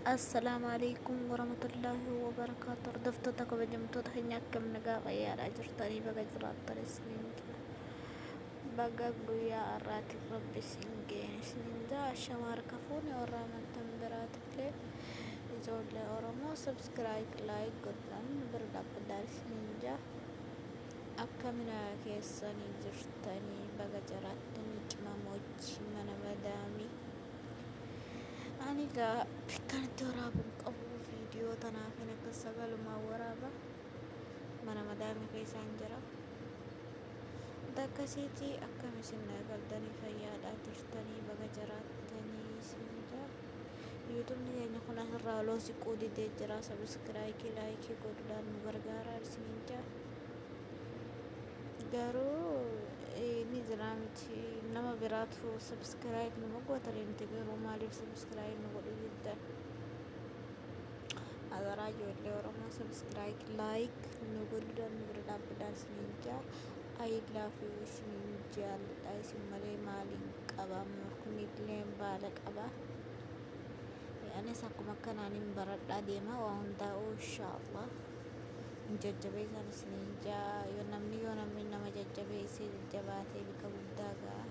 Assalamu alaikum warahmatullahi wabarakatuh. Hordoftoota kabajamtoota keenya akkam nagaa fayyaadhaa jirtanii baga jiraattan isiniin jira. Baga guyyaa har'aatiin rabbi isin ga'e isiniin jira. Shamaa harka fuune warra amantan biraatillee ijoollee Oromoo subscribe like godhan bira dhaabbataa isiniin jira. Akkamina keessanii jirtanii baga jiraattanii cimamochi mana madaamii. Ani gaa kanatti waraabuun qabu viidiyoo tanaaf hin akka sagalumaa waraaba mana madaamii keessaan jira. Dakkasiitii akkam isin galtanii fayyaadhaa jirtanii baga jiraattanii isin jira. Yuutuubni keenya kun asirraa oloo siquu didee jira. Sabiskiraayikii laayikii godhuudhaan nu gargaaraa isin jira. Garuu ni jira miti nama biraatu subscribe nama gootanii nuti garuu maaliif subscribe nu godhu jedhan. Azaraa ijoollee Oromoo subscribe like nu godhuudhaan nu bira dhaabbataan isiniin jira. I love you isiniin jaalladha isin malee maaliin qaba kunillee baala qaba. Anis akkuma akkanaan hin baradhaa deema waa hundaa'u inshaallah. Jajjabeessan isiniin jaa yoo namni nama jajjabeessee jajjabaatee bika guddaa ga'a.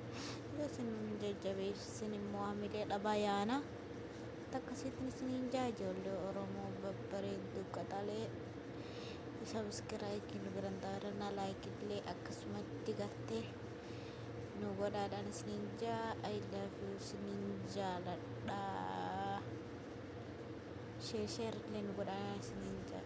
Yoo isin jajjabeessin immoo hamilee dhabaa yaana. Akkasitti isiniin jaa ijoollee Oromoo babbareedduu qaxalee sabiskiraayikii nu biran taa'aadhaan laayikillee akkasumatti gartee nu godhaadhaan isiniin jaa. I love you isiniin jaaladha. Sheer illee nu godhaadhaan isiniin jaa.